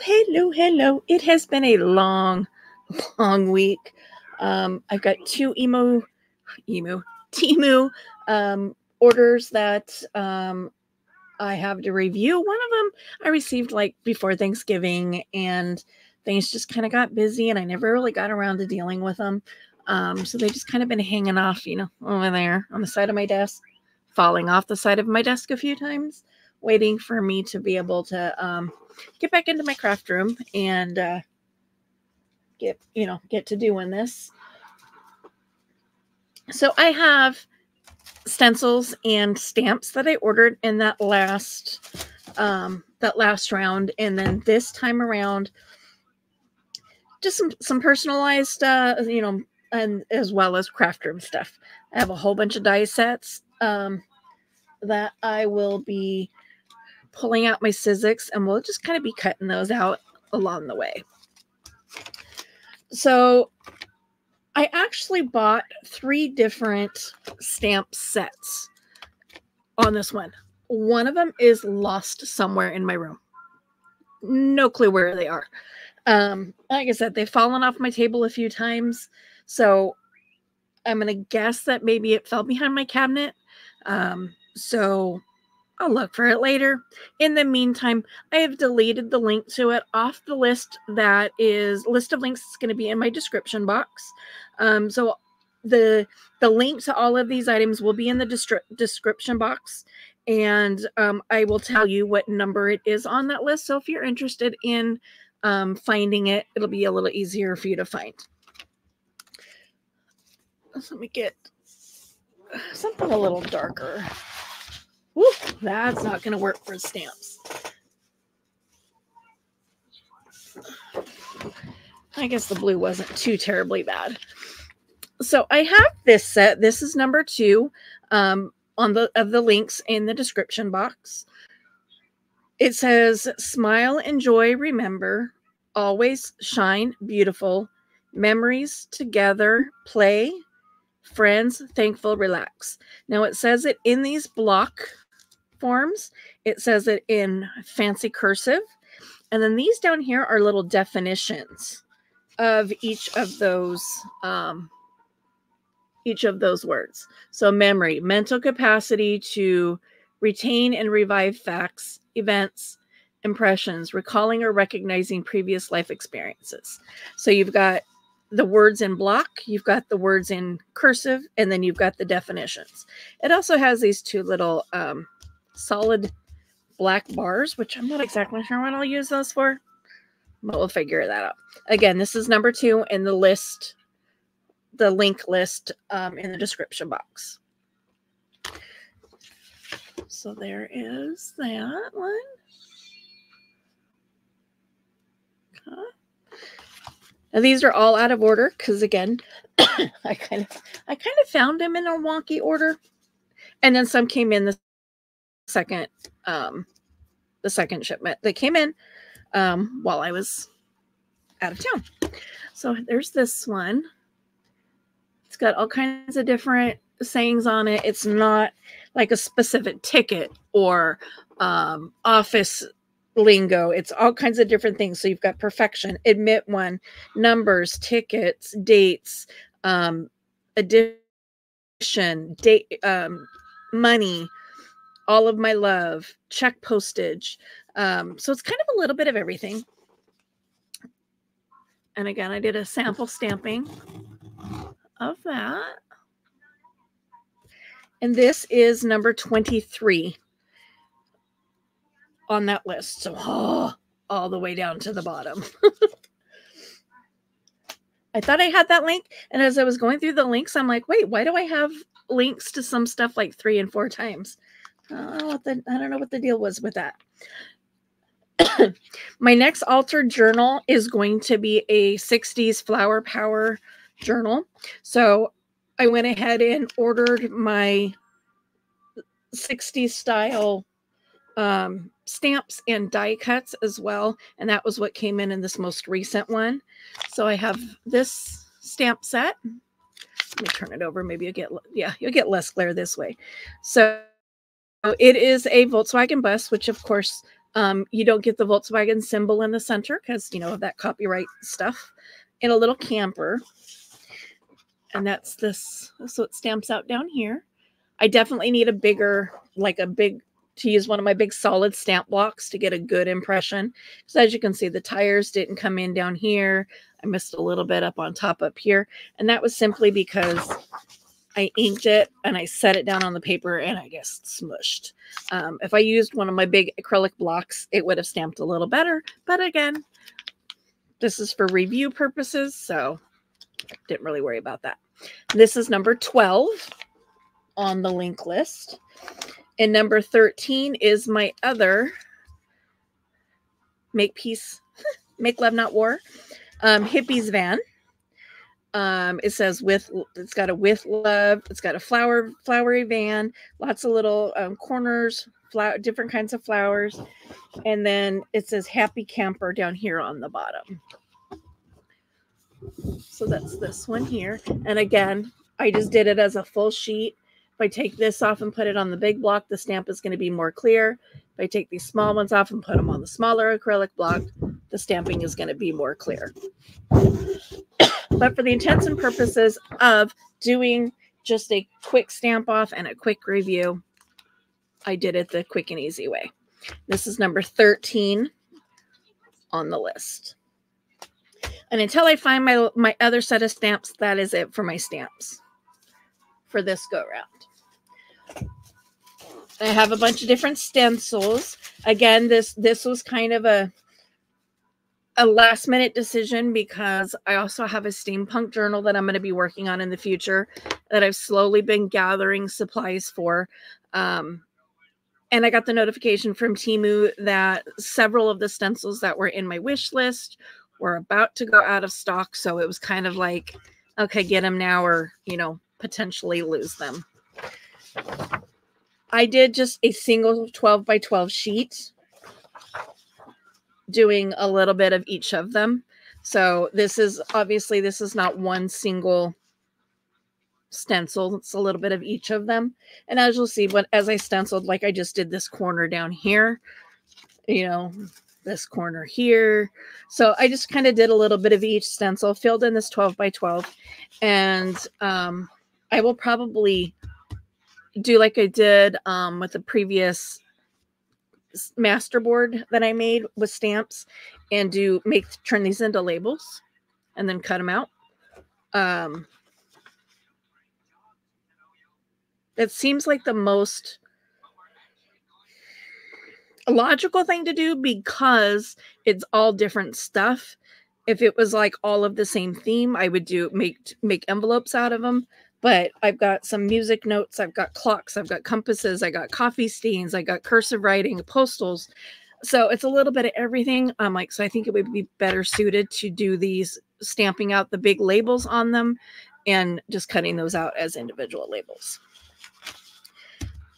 Hello. It has been a long week. I've got two TEMU orders that I have to review. One of them I received like before Thanksgiving, and things just kind of got busy, and I never really got around to dealing with them. So they just kind of been hanging off, over there on the side of my desk, falling off the side of my desk a few times, waiting for me to be able to get back into my craft room and get to doing this. So I have stencils and stamps that I ordered in that last round, and then this time around, just some personalized, and as well as craft room stuff. I have a whole bunch of die sets that I will be pulling out my Sizzix, and we'll just kind of be cutting those out along the way. So I actually bought 3 different stamp sets on this one. One of them is lost somewhere in my room. No clue where they are. Like I said, they've fallen off my table a few times, so I'm going to guess that maybe it fell behind my cabinet. So I'll look for it later. In the meantime, I have deleted the link to it off the list. That is list of links is going to be in my description box. So the link to all of these items will be in the description box, and I will tell you what number it is on that list. So if you're interested in finding it, it'll be a little easier for you to find. So let me get something a little darker. Woo, that's not going to work for stamps. I guess the blue wasn't too terribly bad. So I have this set. This is number 2 of the links in the description box. It says, smile, enjoy, remember, always shine, beautiful, memories, together, play, friends, thankful, relax. Now it says it in these block forms. It says it in fancy cursive. And then these down here are little definitions of each of those words. So memory, mental capacity to retain and revive facts, events, impressions, recalling or recognizing previous life experiences. So you've got the words in block, you've got the words in cursive, and then you've got the definitions. It also has these 2 little solid black bars, which I'm not exactly sure what I'll use those for, but we'll figure that out. Again, this is number 2 in the list, the link list in the description box. So there is that one. Okay. Now these are all out of order because, again, I kind of found them in a wonky order, and then some came in the second shipment. They came in while I was out of town. So there's this one. It's got all kinds of different sayings on it. It's not like a specific ticket or office lingo. It's all kinds of different things. So you've got perfection, admit one, numbers, tickets, dates, addition, date, money, all of my love, check postage. So it's kind of a little bit of everything. And again, I did a sample stamping of that. And this is number 23 on that list. So all the way down to the bottom. I thought I had that link. And as I was going through the links, I'm like, wait, why do I have links to some stuff like 3 and 4 times? I don't know what the deal was with that. My next altered journal is going to be a 60s flower power journal. So I went ahead and ordered my 60s style stamps and die cuts as well. And that was what came in this most recent one. So I have this stamp set. Let me turn it over. Maybe you'll get less glare this way. So it is a Volkswagen bus, which of course You don't get the Volkswagen symbol in the center because, you know, of that copyright stuff. In a little camper. And that's this. So it stamps out down here. I definitely need a bigger, to use one of my big solid stamp blocks to get a good impression. So as you can see, the tires didn't come in down here. I missed a little bit up on top up here. And that was simply because I inked it and I set it down on the paper and I guess smushed. If I used one of my big acrylic blocks, it would have stamped a little better. But again, this is for review purposes, so didn't really worry about that. This is number 12 on the link list. And number 13 is my other Make Peace, Make Love Not War hippies van. It says it's got a with love. It's got a flowery van, lots of little corners, different kinds of flowers. And then it says happy camper down here on the bottom. So that's this one here. And again, I just did it as a full sheet. If I take this off and put it on the big block, the stamp is going to be more clear. If I take these small ones off and put them on the smaller acrylic block, the stamping is going to be more clear. But for the intents and purposes of doing just a quick stamp off and a quick review, I did it the quick and easy way. This is number 13 on the list. And until I find my other set of stamps, that is it for my stamps for this go round. I have a bunch of different stencils. Again, this was kind of a last minute decision because I also have a steampunk journal that I'm going to be working on in the future that I've slowly been gathering supplies for. And I got the notification from TEMU that several of the stencils that were in my wish list were about to go out of stock. So it was kind of like, okay, get them now or, you know, potentially lose them. I did just a single 12 by 12 sheet, doing a little bit of each of them. So this is not one single stencil. It's a little bit of each of them. And as you'll see, as I stenciled, like I just did this corner down here, you know, this corner here. So I just kind of did a little bit of each stencil, filled in this 12 by 12. And I will probably do like I did with the previous masterboard that I made with stamps and turn these into labels and then cut them out. It seems like the most logical thing to do because it's all different stuff. If it was like all of the same theme, I would make envelopes out of them. But I've got some music notes, I've got clocks, I've got compasses, I got coffee stains, I got cursive writing, postals. So it's a little bit of everything. So I think it would be better suited to do these stamping out the big labels on them and just cutting those out as individual labels.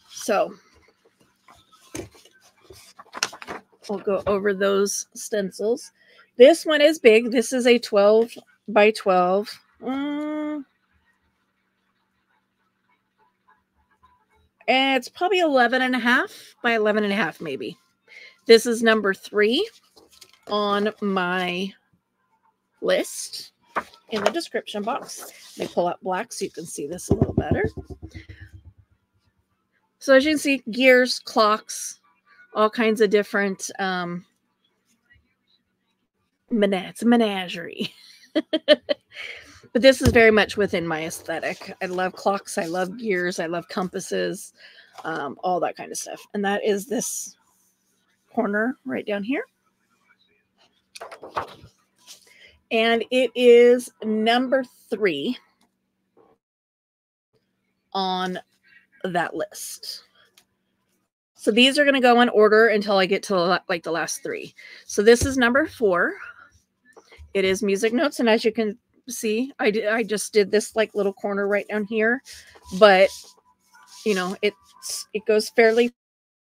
So we'll go over those stencils. This one is big. This is a 12 by 12. And it's probably 11.5 by 11.5, maybe. This is number 3 on my list in the description box. Let me pull out black so you can see this a little better. So as you can see, gears, clocks, all kinds of different, it's a menagerie. But this is very much within my aesthetic. I love clocks. I love gears. I love compasses, all that kind of stuff. And that is this corner right down here. And it is number 3 on that list. So these are going to go in order until I get to like the last 3. So this is number 4. It is music notes. And as you can see, I just did this like little corner right down here, but you know, it goes fairly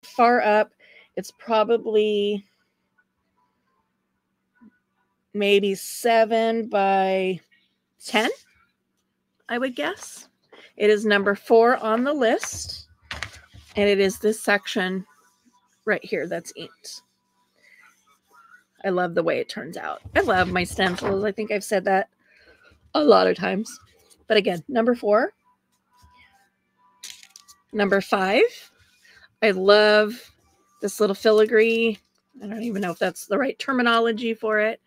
far up. It's probably maybe 7 by 10, I would guess. It is number 4 on the list, and it is this section right here that's inked. I love the way it turns out. I love my stencils. I think I've said that a lot of times. But again, number 4. Number 5. I love this little filigree. I don't even know if that's the right terminology for it.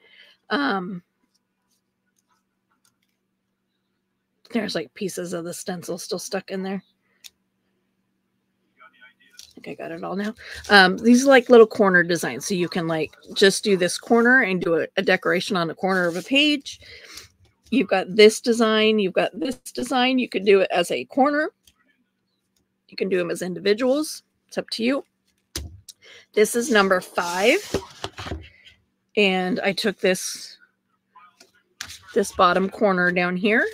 There's like pieces of the stencil still stuck in there. I think I got it all now. These are like little corner designs. So you can like just do this corner and do a decoration on the corner of a page. You've got this design. You've got this design. You could do it as a corner. You can do them as individuals. It's up to you. This is number 5. And I took this bottom corner down here.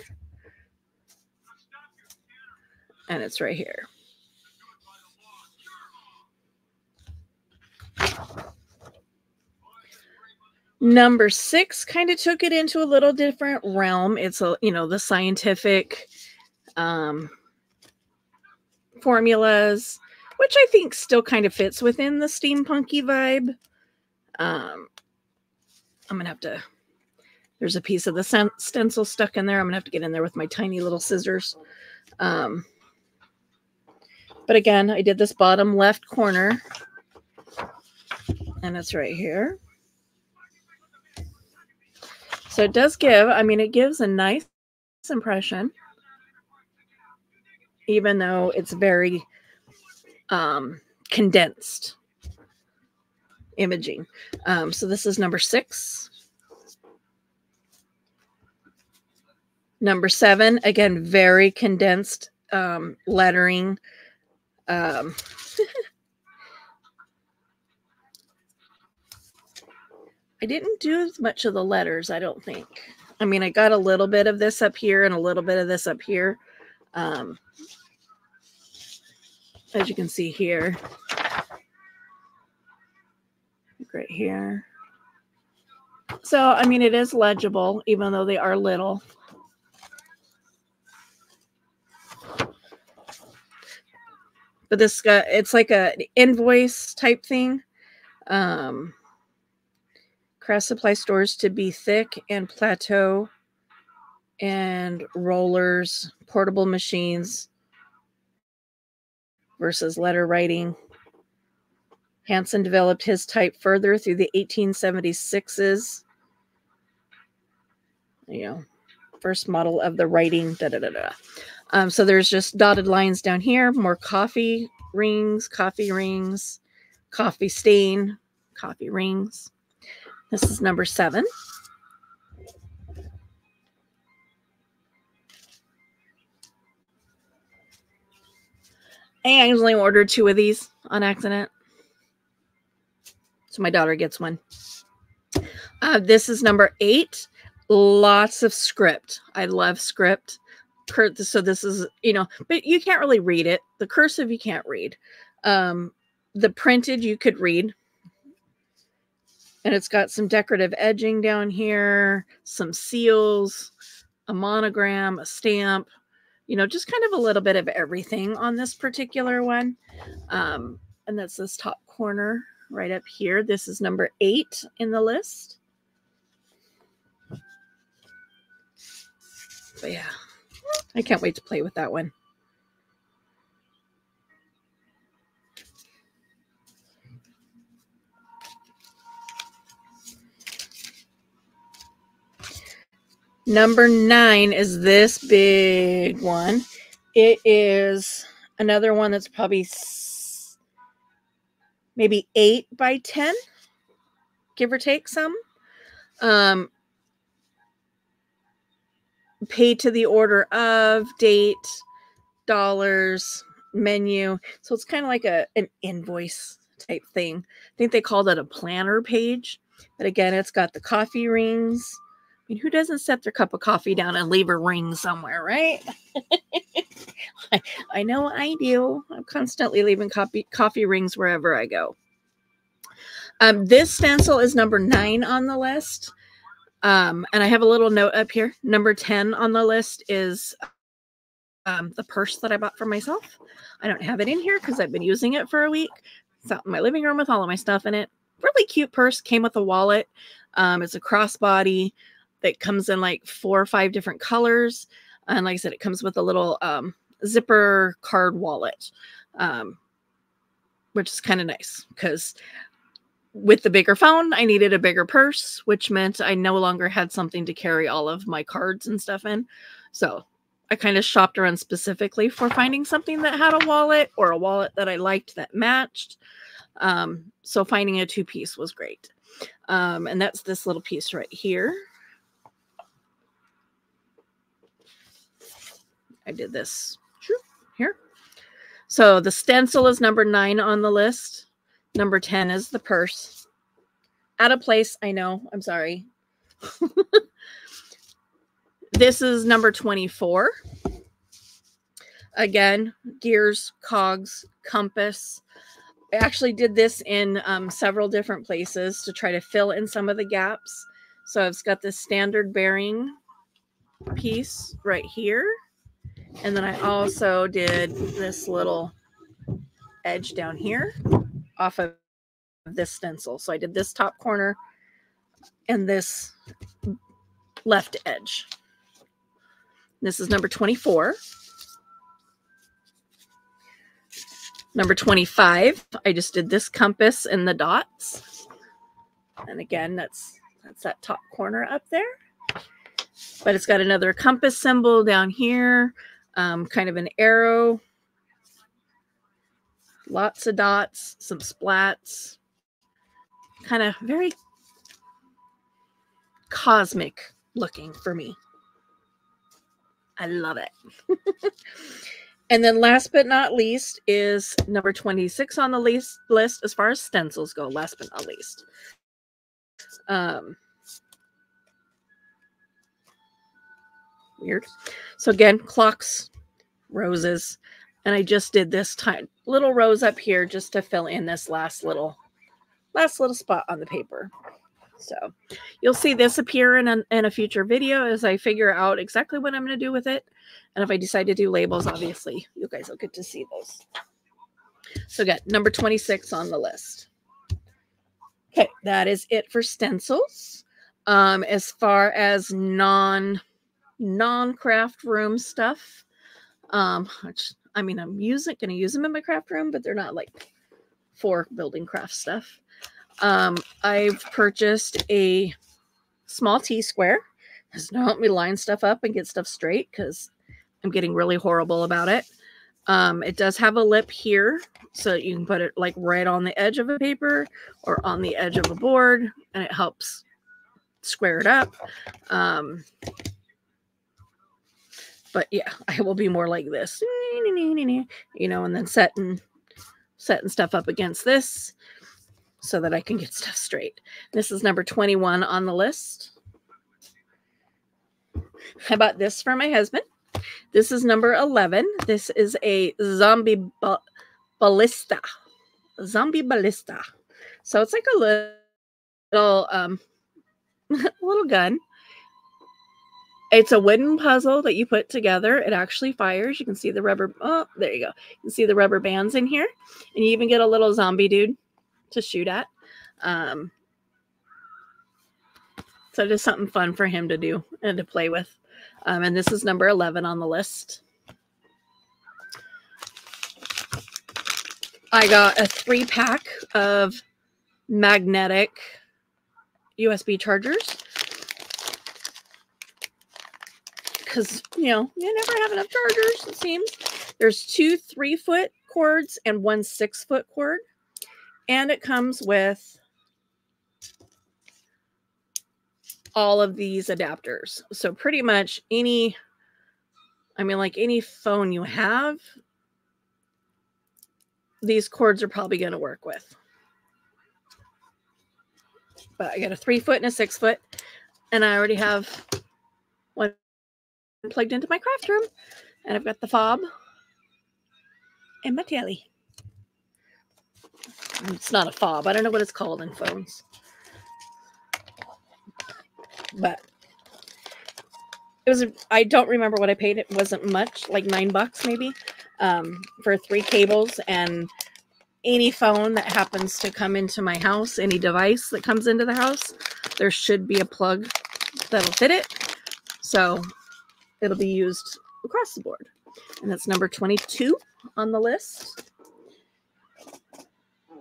And it's right here. Number 6 kind of took it into a little different realm. It's the scientific formulas, which I think still kind of fits within the steampunky vibe. I'm gonna have to. There's a piece of the stencil stuck in there. I'm gonna have to get in there with my tiny little scissors. But again, I did this bottom left corner, and it's right here. So it does give, it gives a nice impression, even though it's very condensed imaging. So this is number 6. Number 7, again, very condensed lettering. I didn't do much of the letters, I don't think. I got a little bit of this up here and a little bit of this up here. As you can see here. Right here. So, it is legible, even though they are little. But this guy, it's like an invoice type thing. Craft supply stores to be thick and plateau and rollers, portable machines versus letter writing. Hansen developed his type further through the 1876s. First model of the writing. So there's just dotted lines down here. More coffee rings, coffee stain, coffee rings. This is number 7. I usually ordered 2 of these on accident. So my daughter gets one. This is number 8. Lots of script. I love script. So this is, but you can't really read it. The cursive you can't read. The printed you could read. And it's got some decorative edging down here, some seals, a monogram, a stamp, just kind of a little bit of everything on this particular one. And that's this top corner right up here. This is number 8 in the list. But yeah, I can't wait to play with that one. Number 9 is this big one. It is another one that's probably maybe 8 by 10, give or take some. Pay to the order of, date, dollars, menu. So it's kind of like an invoice type thing. I think they called it a planner page. But again, it's got the coffee rings. Who doesn't set their cup of coffee down and leave a ring somewhere, right? I know I do. I'm constantly leaving coffee rings wherever I go. This stencil is number 9 on the list. And I have a little note up here. Number 10 on the list is the purse that I bought for myself. I don't have it in here because I've been using it for a week. It's out in my living room with all of my stuff in it. really cute purse. Came with a wallet. It's a crossbody that comes in like 4 or 5 different colors. And like I said, it comes with a little zipper card wallet, which is kind of nice because with the bigger phone, I needed a bigger purse, which meant I no longer had something to carry all of my cards and stuff in. So I kind of shopped around specifically for finding something that had a wallet or a wallet that I liked that matched. So finding a 2-piece was great. And that's this little piece right here. I did this here. So the stencil is number 9 on the list. Number 10 is the purse. Out of place, I know. I'm sorry. This is number 24. Again, gears, cogs, compass. I actually did this in several different places to try to fill in some of the gaps. So I've got this standard bearing piece right here. And then I also did this little edge down here off of this stencil. So I did this top corner and this left edge. This is number 24. Number 25, I just did this compass and the dots. And again, that's that top corner up there. But it's got another compass symbol down here, kind of an arrow. Lots of dots, some splats. Kind of very cosmic looking for me. I love it. And then last but not least is number 26 on the list as far as stencils go. Last but not least. Weird. So again, clocks, roses. And I just did this little rose up here just to fill in this last little spot on the paper. So you'll see this appear in a future video as I figure out exactly what I'm going to do with it. And if I decide to do labels, obviously, you guys will get to see those. So got number 26 on the list. Okay, that is it for stencils. As far as non-craft room stuff, which, I mean, I'm going to use them in my craft room, but they're not like for building craft stuff. I've purchased a small T-square. It's to help me line stuff up and get stuff straight because I'm getting really horrible about it. It does have a lip here, so you can put it like right on the edge of a paper or on the edge of a board, and it helps square it up. But yeah, I will be more like this, you know, and then setting stuff up against this so that I can get stuff straight. This is number 21 on the list. I bought this for my husband. This is number 11. This is a zombie ballista. Zombie ballista. So it's like a little little gun. It's a wooden puzzle that you put together. It actually fires. You can see the rubber. Oh, there you go. You can see the rubber bands in here. And you even get a little zombie dude to shoot at. So just something fun for him to do and to play with. And this is number 11 on the list. I got a 3-pack of magnetic USB chargers. Because, you know, you never have enough chargers, it seems. There's 2 3-foot cords and 1 6-foot cord. And it comes with all of these adapters. So pretty much any phone you have, these cords are probably going to work with. But I got a 3-foot and a 6-foot. And I already have one plugged into my craft room. And I've got the fob and my telly. It's not a fob. I don't know what it's called in phones. But it was, I don't remember what I paid. It wasn't much, like $9 maybe, for 3 cables and any phone that happens to come into my house, any device that comes into the house, there should be a plug that'll fit it. So it'll be used across the board. And that's number 22 on the list.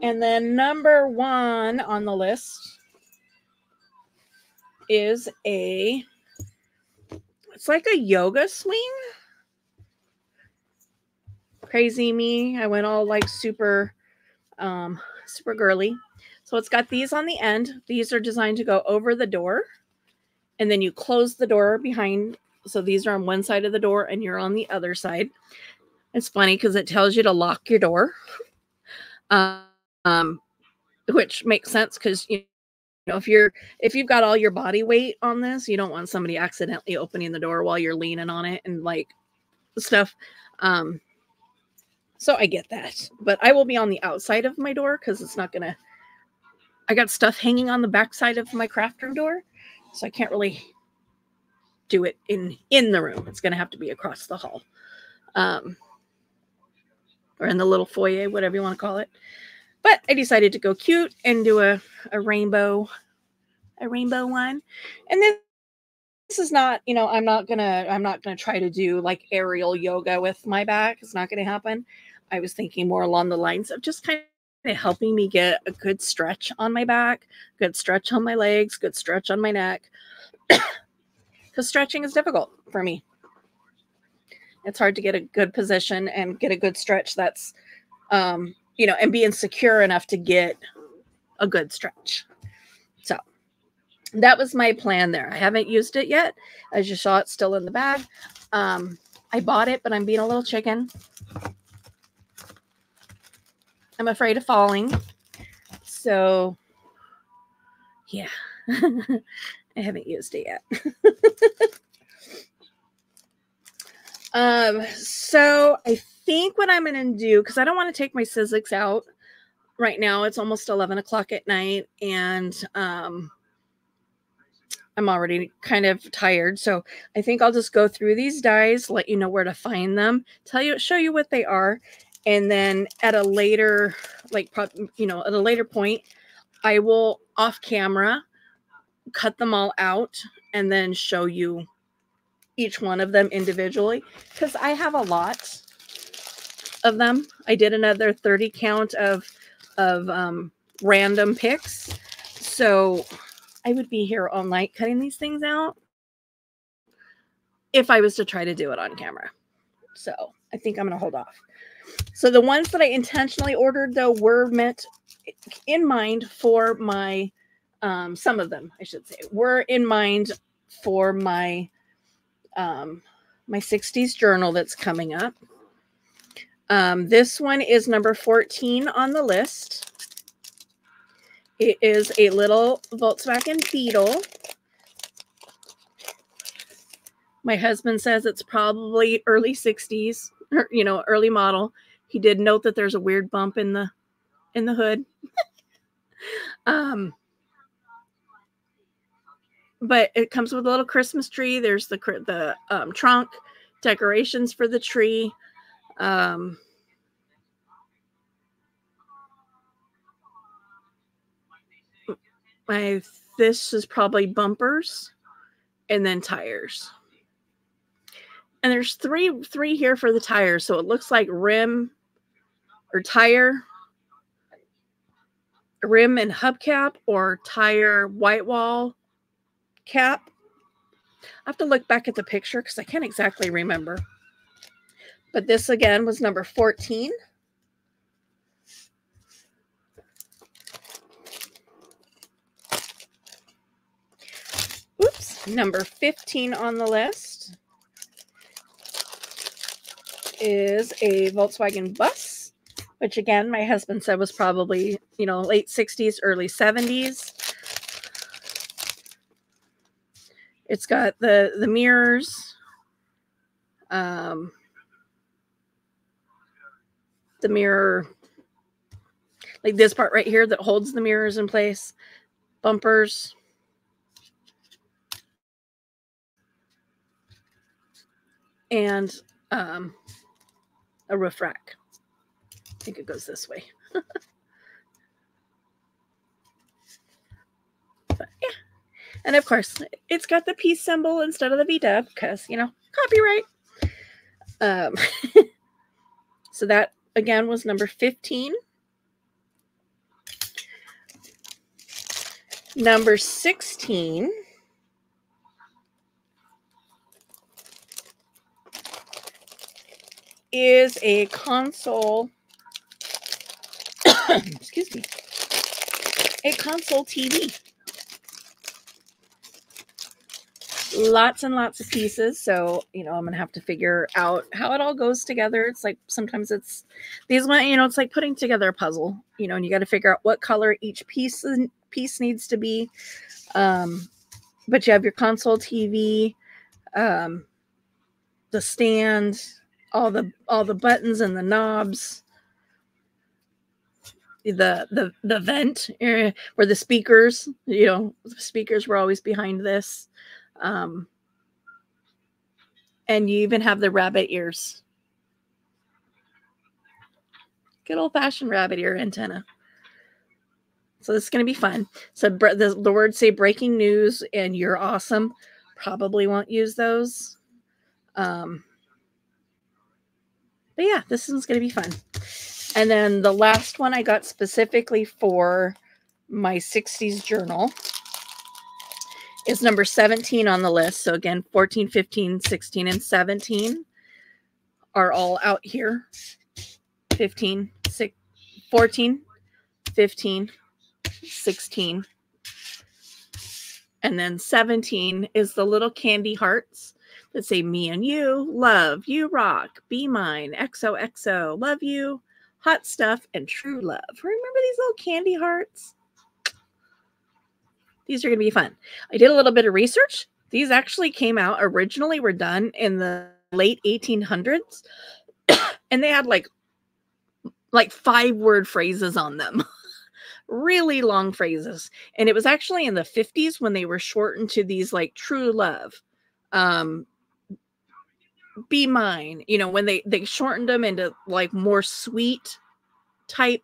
And then number 1 on the list is it's like a yoga swing. Crazy me. I went all like super girly. So it's got these on the end. These are designed to go over the door. And then you close the door behind. So these are on one side of the door and you're on the other side. It's funny because it tells you to lock your door. Which makes sense because you know if you've got all your body weight on this, you don't want somebody accidentally opening the door while you're leaning on it and like stuff. So I get that, but I will be on the outside of my door because it's not gonna. I got stuff hanging on the back side of my craft room door, so I can't really do it in the room. It's gonna have to be across the hall, or in the little foyer, whatever you want to call it. But I decided to go cute and do a rainbow one. And this is not, you know, I'm not gonna try to do like aerial yoga with my back. It's not gonna happen. I was thinking more along the lines of just kind of helping me get a good stretch on my back, good stretch on my legs, good stretch on my neck. Because stretching is difficult for me. It's hard to get a good position and get a good stretch that's you know, and being secure enough to get a good stretch. So that was my plan there. I haven't used it yet. As you saw, it's still in the bag. I bought it, but I'm being a little chicken. I'm afraid of falling. So yeah, I haven't used it yet. So I think what I'm going to do, because I don't want to take my Sizzix out right now. It's almost 11 o'clock at night, and I'm already kind of tired. So I think I'll just go through these dies, let you know where to find them, show you what they are. And then at a later, like, you know, at a later point, I will off camera cut them all out and then show you each one of them individually, because I have a lot of them. I did another 30 count of random picks. So I would be here all night cutting these things out if I was to try to do it on camera. So I think I'm going to hold off. So the ones that I intentionally ordered, though, were meant in mind for my, some of them, I should say, were in mind for my, my 60s journal that's coming up. This one is number 14 on the list. It is a little Volkswagen Beetle. My husband says it's probably early 60s, or, you know, early model. He did note that there's a weird bump in the hood. But it comes with a little Christmas tree. There's the trunk, decorations for the tree. This is probably bumpers and then tires. And there's three here for the tires. So it looks like rim or tire, rim and hubcap, or tire white wall cap. I have to look back at the picture because I can't exactly remember. But this again was number 14. Oops, number 15 on the list is a Volkswagen bus, which again, my husband said was probably, you know, late 60s, early 70s. It's got the mirrors, the mirror, like this part right here that holds the mirrors in place, bumpers, and a roof rack. think it goes this way. But yeah. And of course, it's got the peace symbol instead of the VW because, you know, copyright. So that, again, was number 15. Number 16 is a console, excuse me, a console TV. Lots and lots of pieces. So, you know, I'm going to have to figure out how it all goes together. It's like, sometimes it's these one, you know, it's like putting together a puzzle, you know, and you got to figure out what color each piece needs to be. But you have your console TV, the stand, all the buttons and the knobs, the vent area where the speakers, you know, the speakers were always behind this. And you even have the rabbit ears. Good old-fashioned rabbit ear antenna. So this is going to be fun. So the words say breaking news and you're awesome. Probably won't use those. But yeah, this one's going to be fun. And then the last one I got specifically for my 60s journal is number 17 on the list. So again, 14, 15, 16, and 17 are all out here. 15, 14, 15, 16. And then 17 is the little candy hearts that say me and you, love, you rock, be mine, XOXO, love you, hot stuff, and true love. Remember these little candy hearts? These are going to be fun. I did a little bit of research. These actually came out, originally were done in the late 1800s. And they had like 5-word phrases on them. Really long phrases. And it was actually in the 50s when they were shortened to these like true love, be mine, you know, when they shortened them into like more sweet type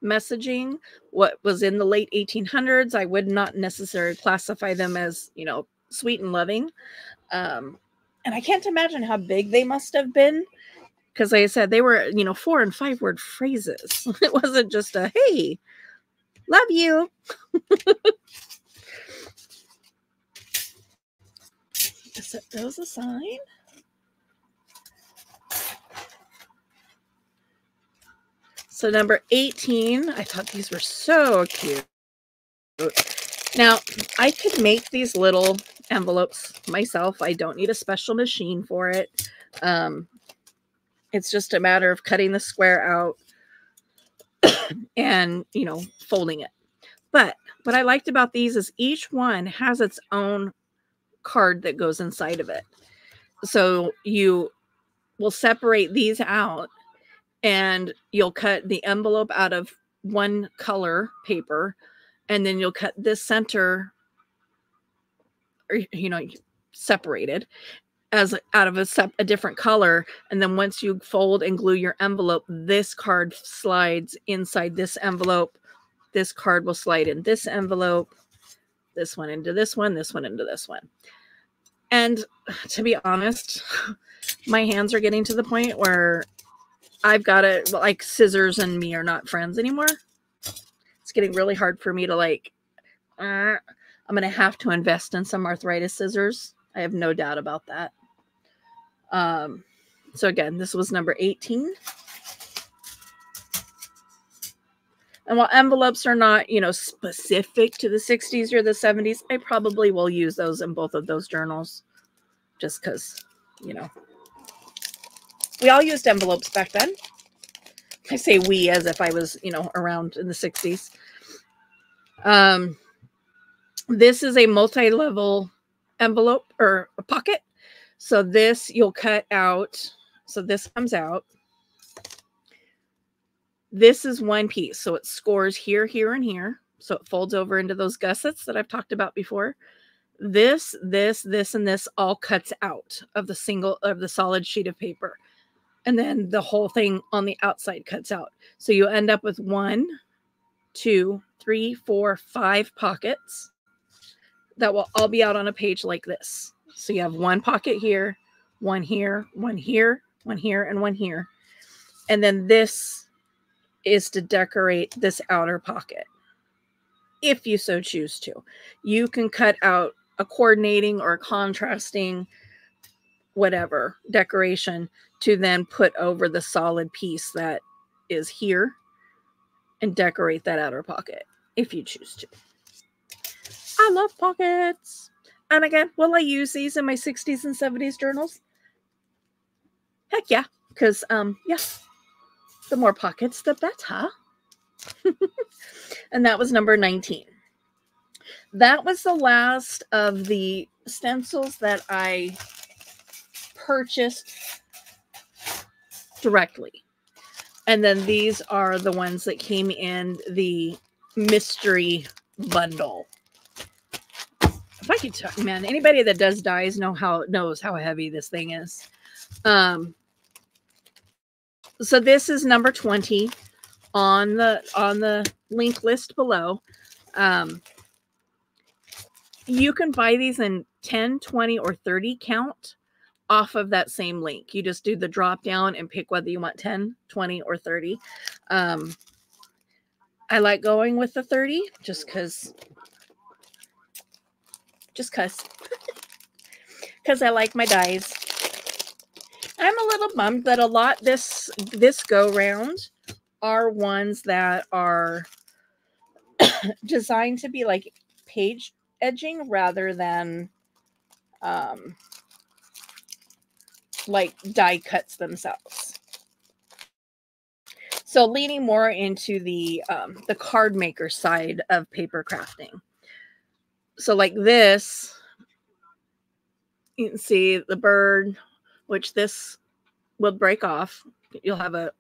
messaging. What was in the late 1800s, I would not necessarily classify them as, you know, sweet and loving. And I can't imagine how big they must have been, because like I said, they were, you know, 4- and 5-word phrases. It wasn't just a, hey, love you. Set those aside. So number 18, I thought these were so cute. Now, I could make these little envelopes myself. I don't need a special machine for it. It's just a matter of cutting the square out and, you know, folding it. But what I liked about these is each one has its own card that goes inside of it. So you will separate these out and you'll cut the envelope out of one color paper, and then you'll cut this center, or, you know, separated as out of a different color. And then once you fold and glue your envelope, this card slides inside this envelope. This card will slide in this envelope, this one into this one, this one into this one. And to be honest, my hands are getting to the point where I've got it, like scissors and me are not friends anymore. It's getting really hard for me to like, I'm going to have to invest in some arthritis scissors. I have no doubt about that. So again, this was number 18. And while envelopes are not, you know, specific to the 60s or the 70s, I probably will use those in both of those journals just because, you know, we all used envelopes back then. I say we as if I was, you know, around in the 60s. This is a multi-level envelope or a pocket. So this you'll cut out. So this comes out. This is one piece. So it scores here, here, and here. So it folds over into those gussets that I've talked about before. This, and this all cuts out of the solid sheet of paper. And then the whole thing on the outside cuts out. So you end up with 1, 2, 3, 4, 5 pockets that will all be out on a page like this. So you have 1 pocket here, 1 here, 1 here, 1 here, and 1 here. And then this is to decorate this outer pocket, if you so choose to. You can cut out a coordinating or a contrasting whatever decoration to then put over the solid piece that is here and decorate that outer pocket if you choose to. I love pockets. And again, will I use these in my 60s and 70s journals? Heck yeah. Because, yeah, the more pockets, the better. And that was number 19. That was the last of the stencils that I purchased directly. And then these are the ones that came in the mystery bundle. If I could tell, man, anybody that does dies knows how heavy this thing is. So this is number 20 on the link list below. You can buy these in 10, 20, or 30 count off of that same link. You just do the drop down and pick whether you want 10, 20, or 30. I like going with the 30 just because I like my dies. I'm a little bummed that a lot this go round are ones that are designed to be like page edging rather than like die cuts themselves. So leaning more into the card maker side of paper crafting. So like this, you can see the bird, which this will break off. You'll have a,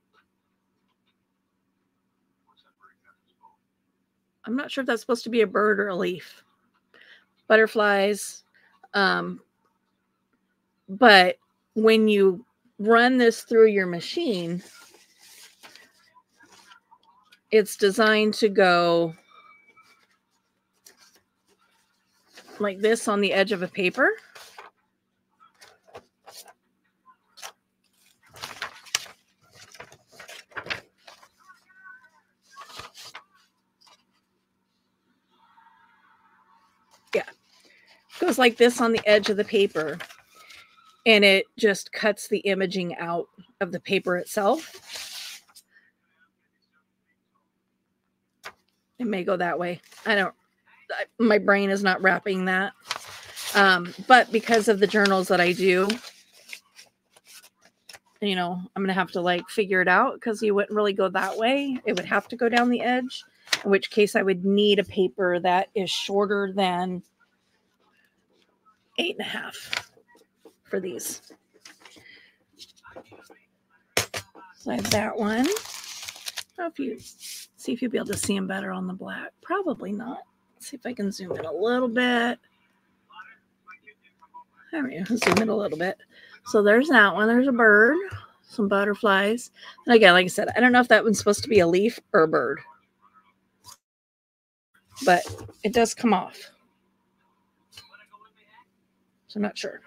I'm not sure if that's supposed to be a bird or a leaf. Butterflies. But when you run this through your machine, it's designed to go like this on the edge of a paper. Yeah. Goes like this on the edge of the paper. And it just cuts the imaging out of the paper itself. It may go that way. My brain is not wrapping that. But because of the journals that I do, you know, I'm going to have to like figure it out because you wouldn't really go that way. It would have to go down the edge, in which case I would need a paper that is shorter than 8.5 for these. So I have that one. If you see if you'll be able to see them better on the black. Probably not. Let's see if I can zoom in a little bit. There we go. Zoom in a little bit. So there's that one. There's a bird, some butterflies. And again, like I said, I don't know if that one's supposed to be a leaf or a bird. But it does come off. So I'm not sure.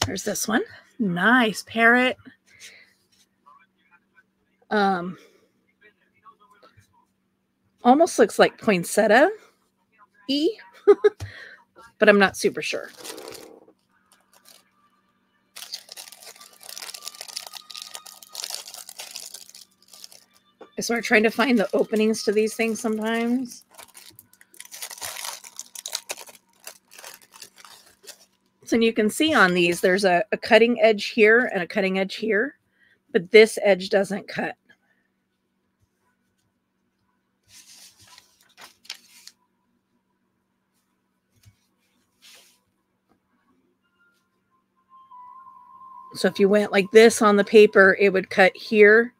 There's this one. Nice parrot. Almost looks like poinsettia-y, but I'm not super sure. I start trying to find the openings to these things sometimes. So you can see on these, there's a cutting edge here and a cutting edge here, but this edge doesn't cut. So if you went like this on the paper, it would cut here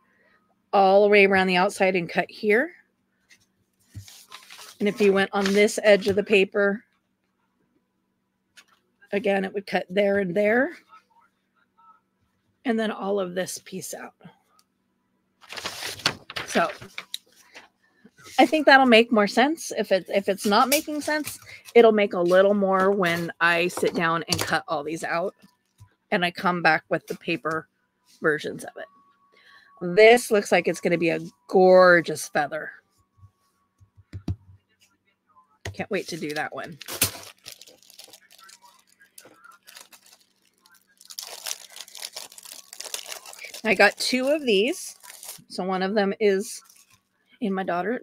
all the way around the outside and cut here. And if you went on this edge of the paper, again, it would cut there and there. and then all of this piece out. So I think that'll make more sense. If it's not making sense, it'll make a little more when I sit down and cut all these out and I come back with the paper versions of it. This looks like it's going to be a gorgeous feather. Can't wait to do that one. I got 2 of these. So one of them is in my daughter's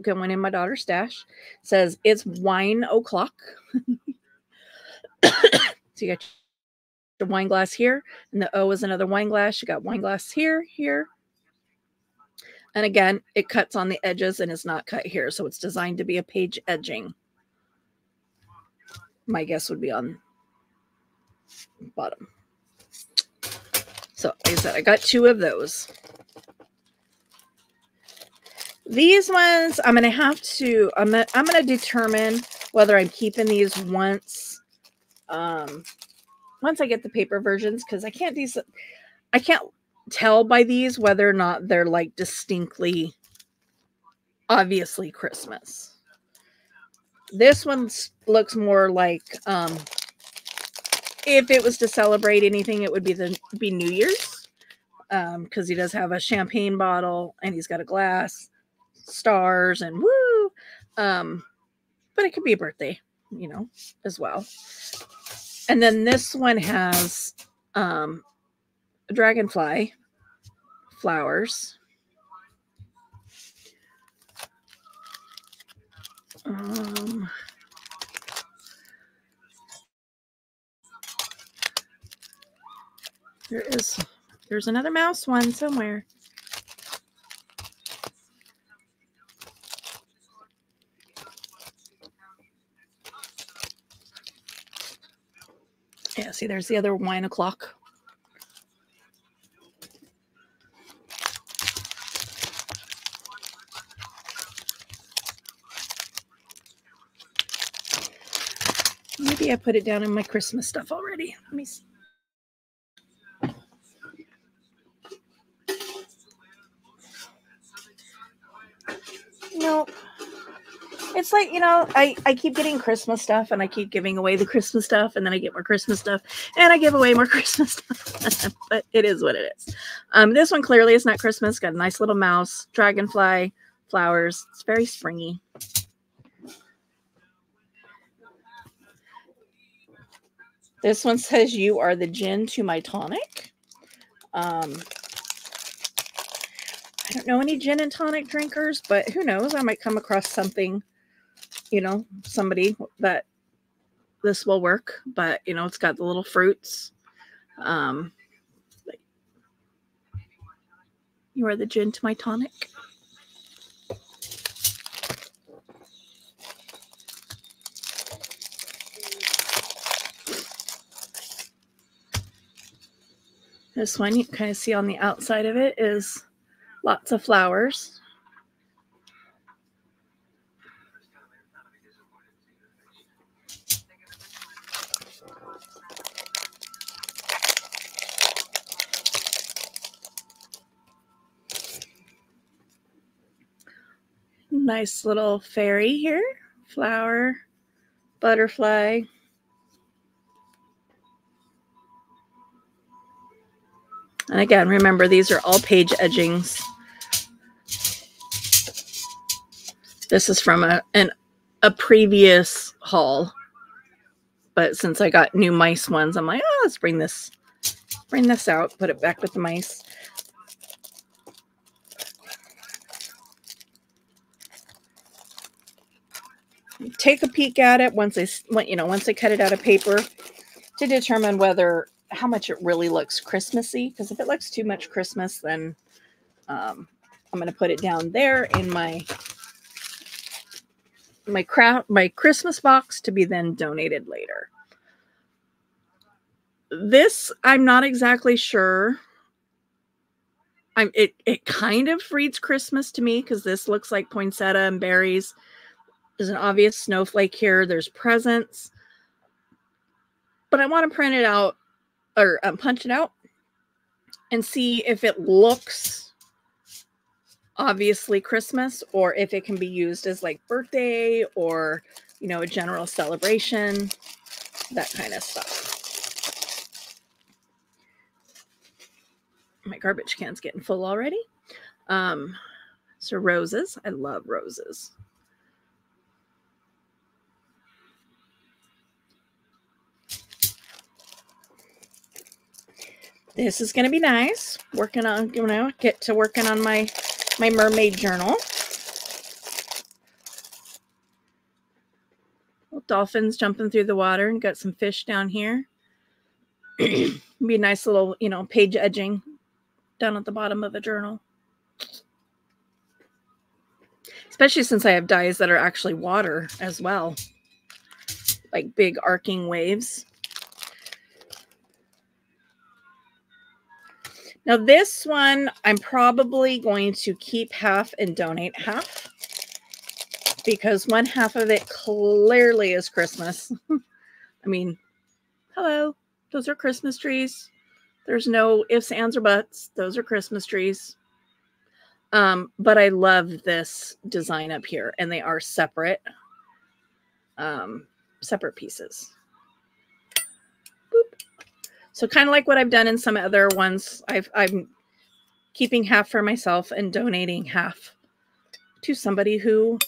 stash. It says it's wine o'clock. So you got your wine glass here, and the O is another wine glass. You got wine glass here. And again, it cuts on the edges and is not cut here. So it's designed to be a page edging. My guess would be on the bottom. So like I said, I got 2 of those. These ones, I'm going to determine whether I'm keeping these once I get the paper versions, because I can't tell by these whether or not they're like distinctly, obviously Christmas. This one looks more like, if it was to celebrate anything, it would be New Year's, because he does have a champagne bottle and he's got a glass, stars, and woo. But it could be a birthday, as well. And then this one has a dragonfly flowers. There's another mouse one somewhere. Yeah, see, there's the other wine o'clock. Maybe I put it down in my Christmas stuff already. Let me see. No. It's like, I keep getting Christmas stuff and I keep giving away the Christmas stuff, and then I get more Christmas stuff and I give away more Christmas stuff. But it is what it is. This one clearly is not Christmas. Got a nice little mouse, dragonfly, flowers. It's very springy. This one says you are the gin to my tonic. I don't know any gin and tonic drinkers, but who knows? I might come across something, somebody that this will work. But, it's got the little fruits. You are the gin to my tonic. This one, you can kind of see on the outside of it is lots of flowers. Nice little fairy here. Flower, butterfly. And again, remember, these are all page edgings. This is from a previous haul. But since I got new mice ones, I'm like, let's bring this out, put it back with the mice. Take a peek at it once I cut it out of paper to determine how much it really looks Christmassy. Because if it looks too much Christmas, then I'm going to put it down there in my Christmas box to be then donated later. This, I'm not exactly sure. It kind of reads Christmas to me, because this looks like poinsettia and berries. There's an obvious snowflake here. There's presents. But I want to print it out or punch it out and see if it looks obviously Christmas or if it can be used as like birthday or, you know, a general celebration, that kind of stuff. My garbage can's getting full already. So roses. I love roses. This is going to be nice. Working on, you know, get to working on my mermaid journal. Little dolphins jumping through the water, and got some fish down here. Be a nice little, you know, page edging down at the bottom of a journal. Especially since I have dies that are actually water as well. Like big arcing waves. Now this one, I'm probably going to keep half and donate half. Because one half of it clearly is Christmas. I mean, hello, those are Christmas trees. There's no ifs, ands, or buts. Those are Christmas trees. But I love this design up here, and they are separate, separate pieces. Boop. So kind of like what I've done in some other ones, I'm keeping half for myself and donating half to somebody who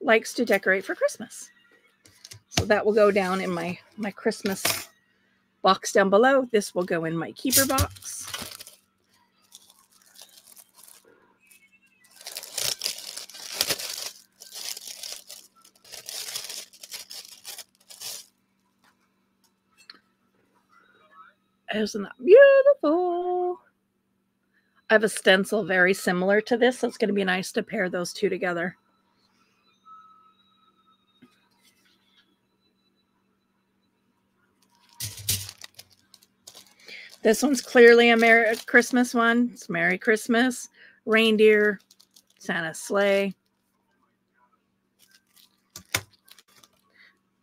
likes to decorate for Christmas. So that will go down in my Christmas box down below. This will go in my keeper box. Isn't that beautiful? I have a stencil very similar to this, so it's going to be nice to pair those two together. This one's clearly a Merry Christmas one. It's Merry Christmas, reindeer, Santa's sleigh.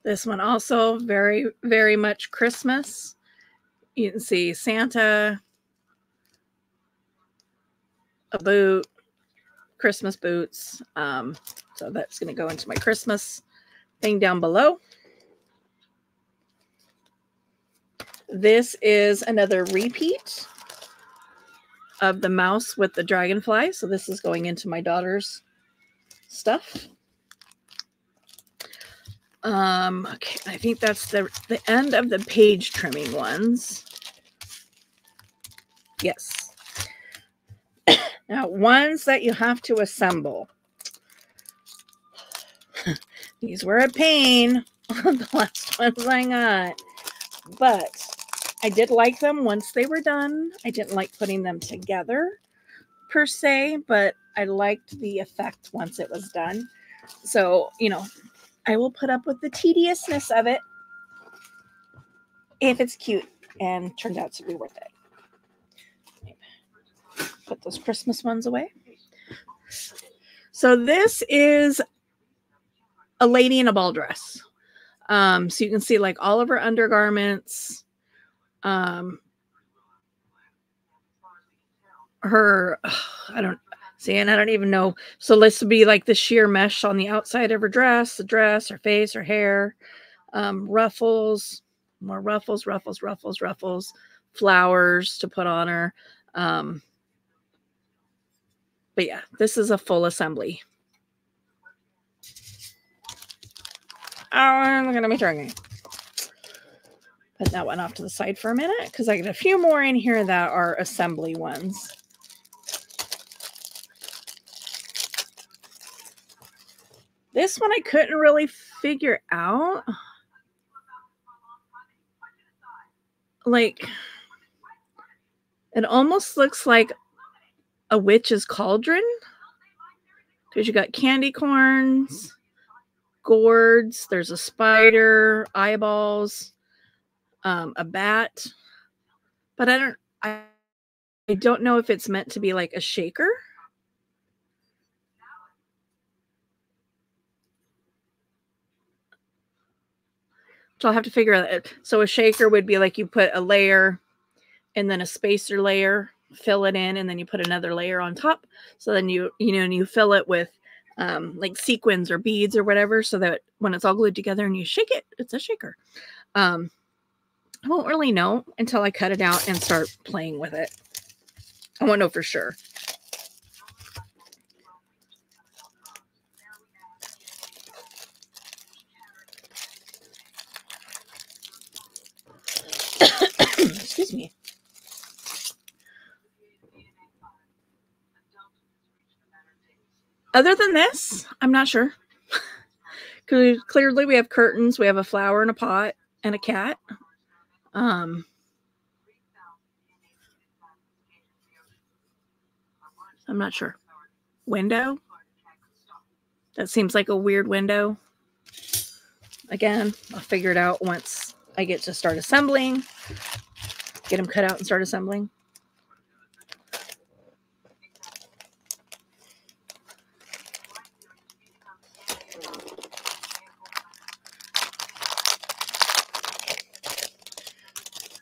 This one also very, very much Christmas. You can see Santa, a boot, Christmas boots. So that's going to go into my Christmas thing down below. This is another repeat of the mouse with the dragonfly. So this is going into my daughter's stuff. Okay, I think that's the end of the page trimming ones. Yes. Now, ones that you have to assemble. These were a pain on the last ones I got. But I did like them once they were done. I didn't like putting them together per se, but I liked the effect once it was done. So, you know, I will put up with the tediousness of it if it's cute and turned out to be worth it. Put those Christmas ones away. So this is a lady in a ball dress. So you can see like all of her undergarments, her, I don't even know. So this would be like the sheer mesh on the outside of her dress, the dress, her face, her hair, ruffles, more ruffles, flowers to put on her. But yeah, this is a full assembly. Oh, I'm going to be turning. Put that one off to the side for a minute because I got a few more in here that are assembly ones. This one I couldn't really figure out. Like, it almost looks like a witch's cauldron because you got candy corns, gourds, there's a spider, eyeballs, a bat, but I don't know if it's meant to be like a shaker. So I'll have to figure out. So a shaker would be like you put a layer and then a spacer layer, fill it in, and then you put another layer on top. So then you fill it with like sequins or beads or whatever, so that when it's all glued together and you shake it, it's a shaker. I won't really know until I cut it out and start playing with it. I won't know for sure. Excuse me. Other than this, I'm not sure. Because clearly we have curtains, we have a flower in a pot, and a cat. I'm not sure. Window? That seems like a weird window. Again, I'll figure it out once I get to start assembling. Get them cut out and start assembling.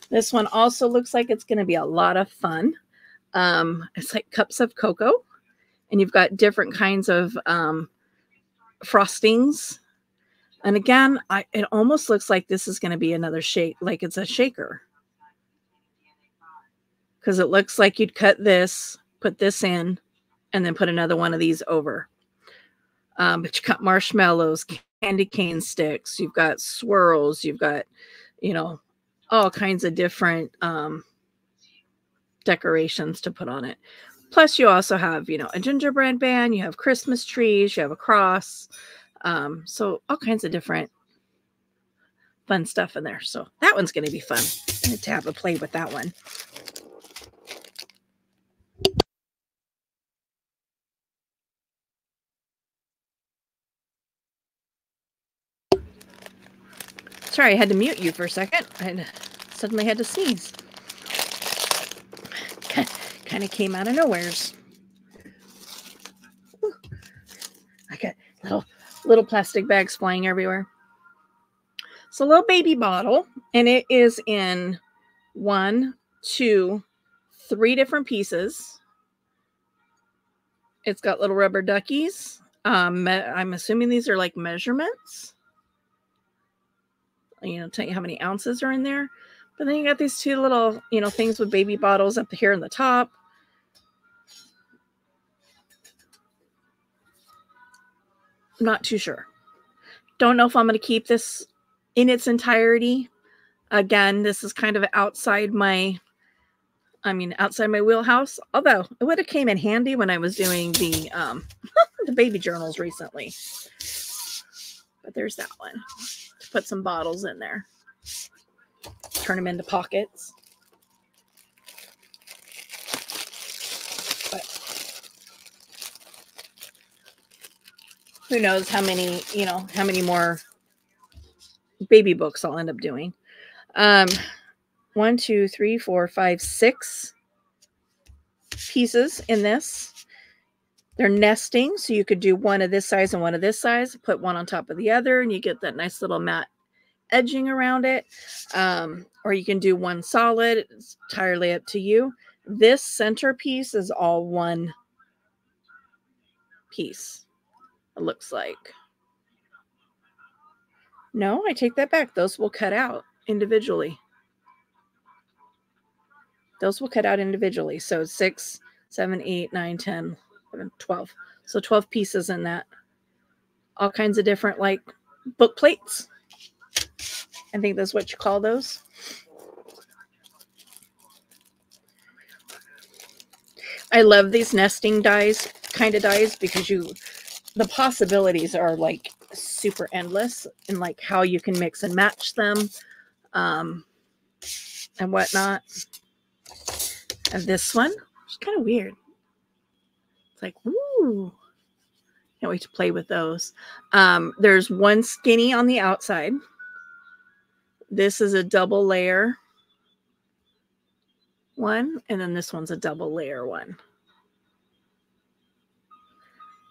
This one also looks like it's going to be a lot of fun. It's like cups of cocoa, and you've got different kinds of frostings. And again, it almost looks like this is going to be another shake, like it's a shaker. Because it looks like you'd cut this, put this in, and then put another one of these over. But you got marshmallows, candy cane sticks, you've got swirls, you've got, all kinds of different decorations to put on it. Plus, you also have, a gingerbread man, you have Christmas trees, you have a cross. So all kinds of different fun stuff in there. So that one's going to be fun to have a play with that one. Sorry, I had to mute you for a second. I suddenly had to sneeze. Kind of came out of nowheres. I got little plastic bags flying everywhere. It's a little baby bottle, and it is in 1, 2, 3 different pieces. It's got little rubber duckies. I'm assuming these are like measurements. Tell you how many ounces are in there. But then you got these 2 little, things with baby bottles up here in the top. I'm not too sure. Don't know if I'm going to keep this in its entirety. Again, this is kind of outside my wheelhouse. Although it would have came in handy when I was doing the the baby journals recently. But there's that one. To put some bottles in there. Turn them into pockets. But who knows how many more baby books I'll end up doing. 1, 2, 3, 4, 5, 6 pieces in this. They're nesting, so you could do one of this size and one of this size, put one on top of the other, and you get that nice little matte edging around it. Or you can do one solid. It's entirely up to you. This centerpiece is all one piece, it looks like. No, I take that back. Those will cut out individually. Those will cut out individually. So 6, 7, 8, 9, 10, 11, 12. So 12 pieces in that. All kinds of different, like, book plates. I think that's what you call those. I love these nesting kind of dies, because the possibilities are like super endless in like how you can mix and match them and whatnot. And this one is kind of weird. It's like, ooh, can't wait to play with those. There's one skinny on the outside. This is a double layer one, and then this one's a double layer one.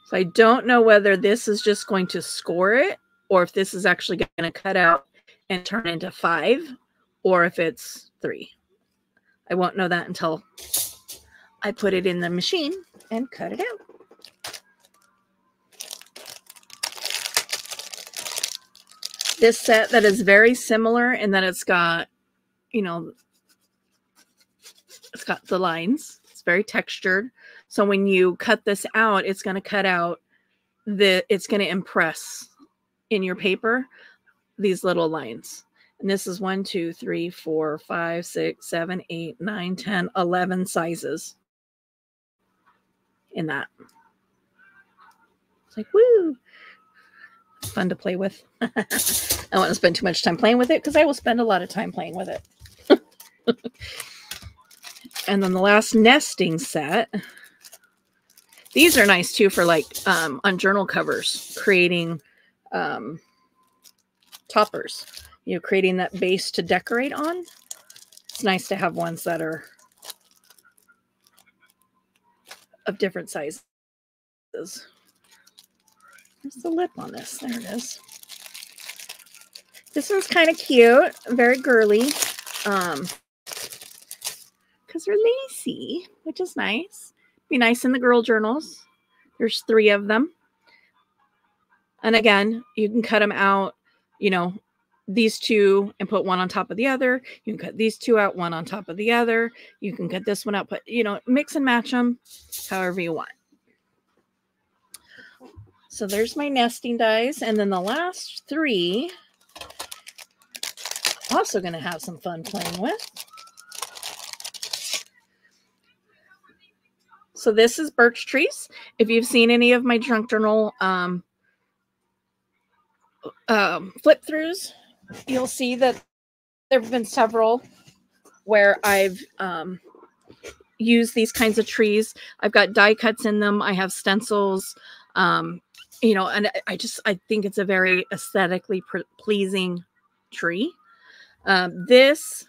So I don't know whether this is just going to score it, or if this is actually going to cut out and turn into 5, or if it's 3. I won't know that until I put it in the machine and cut it out. This set that is very similar in that it's got, you know, it's got the lines. It's very textured. So when you cut this out, it's going to cut out it's going to impress in your paper these little lines. And this is 1, 2, 3, 4, 5, 6, 7, 8, 9, 10, 11 sizes in that. It's like, woo! It's fun to play with. I don't want to spend too much time playing with it because I will spend a lot of time playing with it. And then the last nesting set. These are nice too for like on journal covers, creating toppers. You know, creating that base to decorate on. It's nice to have ones that are of different sizes. There's the lip on this. There it is. This one's kind of cute, very girly, because they're lacy, which is nice. Be nice in the girl journals. There's 3 of them. And again, you can cut them out, you know, these 2 and put one on top of the other. You can cut these 2 out, one on top of the other. You can cut this one out, put, you know, mix and match them however you want. So there's my nesting dies. And then the last 3, also going to have some fun playing with. So this is birch trees. If you've seen any of my junk journal flip throughs, you'll see that there have been several where I've used these kinds of trees. I've got die cuts in them. I have stencils, you know, and I think it's a very aesthetically pleasing tree. This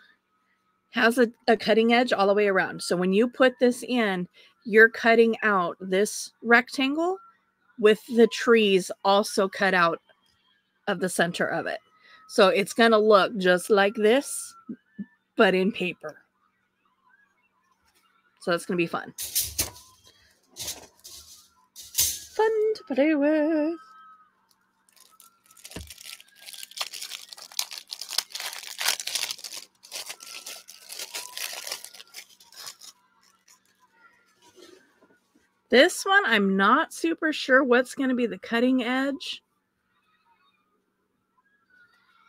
has a cutting edge all the way around. So when you put this in, you're cutting out this rectangle with the trees also cut out of the center of it. So it's going to look just like this, but in paper. So that's going to be fun. Fun to play with. This one, I'm not super sure what's going to be the cutting edge.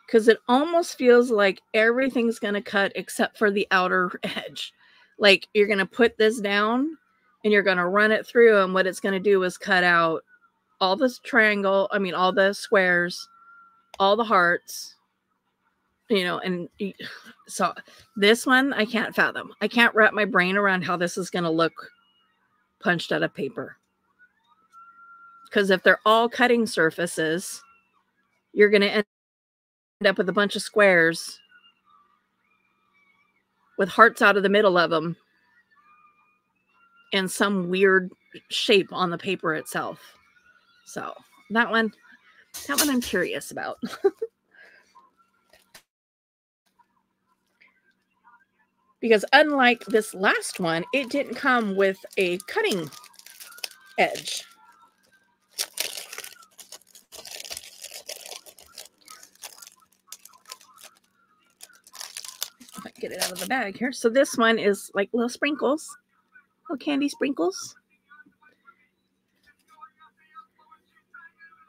Because it almost feels like everything's going to cut except for the outer edge. Like you're going to put this down and you're going to run it through. And what it's going to do is cut out all this triangle. I mean, all the squares, all the hearts, you know, and so this one, I can't fathom. I can't wrap my brain around how this is going to look punched out of paper. Because if they're all cutting surfaces, you're going to end up with a bunch of squares with hearts out of the middle of them and some weird shape on the paper itself. So that one I'm curious about. Because unlike this last one, it didn't come with a cutting edge. If I can get it out of the bag here. So this one is like little sprinkles, little candy sprinkles.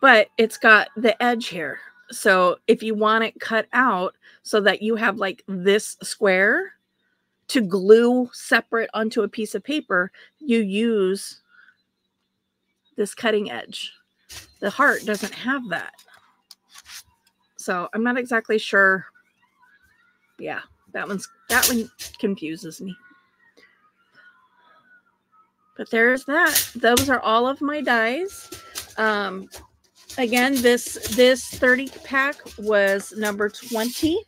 But it's got the edge here. So if you want it cut out so that you have like this square to glue separate onto a piece of paper, you use this cutting edge. The heart doesn't have that. So I'm not exactly sure. Yeah, that one confuses me. But there's that. Those are all of my dies. Again, this 30 pack was number 20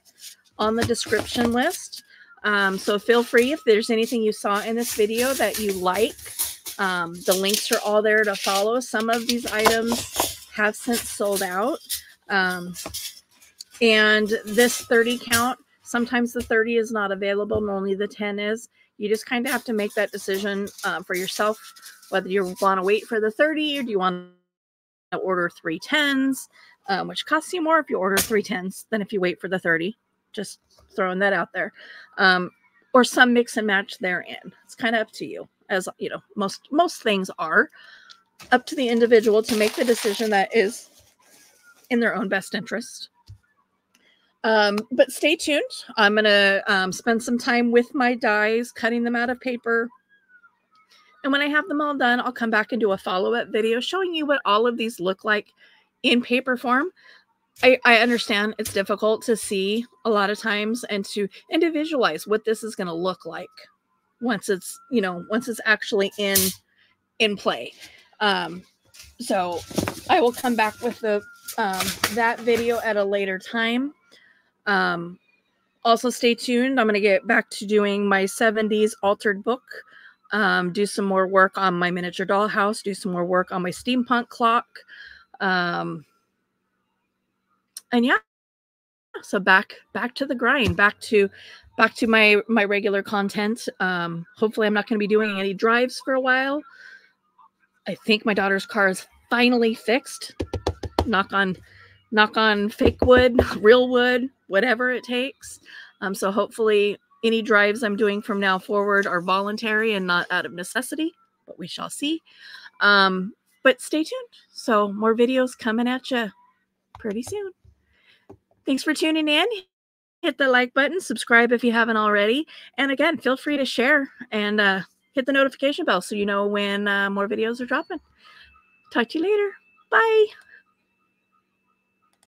on the description list. So feel free, if there's anything you saw in this video that you like, the links are all there to follow. Some of these items have since sold out. And this 30 count Sometimes the 30 is not available and only the 10 is. You just kind of have to make that decision for yourself, whether you want to wait for the 30 or do you want to order 3 10s, which costs you more if you order 3 10s than if you wait for the 30. Just throwing that out there. Or some mix and match therein. It's kind of up to you. As you know, most things are up to the individual to make the decision that is in their own best interest. But stay tuned. I'm going to spend some time with my dies, cutting them out of paper. And when I have them all done, I'll come back and do a follow-up video showing you what all of these look like in paper form. I understand it's difficult to see a lot of times and to visualize what this is going to look like once it's, you know, once it's actually in play. So I will come back with the that video at a later time. Also stay tuned. I'm going to get back to doing my 70s altered book. Do some more work on my miniature dollhouse, do some more work on my steampunk clock. And yeah, so back to the grind, back to my regular content. Hopefully I'm not going to be doing any drives for a while. I think my daughter's car is finally fixed. Knock on fake wood, real wood, whatever it takes. So hopefully any drives I'm doing from now forward are voluntary and not out of necessity, but we shall see. But stay tuned. So more videos coming at you pretty soon. Thanks for tuning in. Hit the like button, subscribe if you haven't already. And again, feel free to share and hit the notification bell so you know when more videos are dropping. Talk to you later. Bye.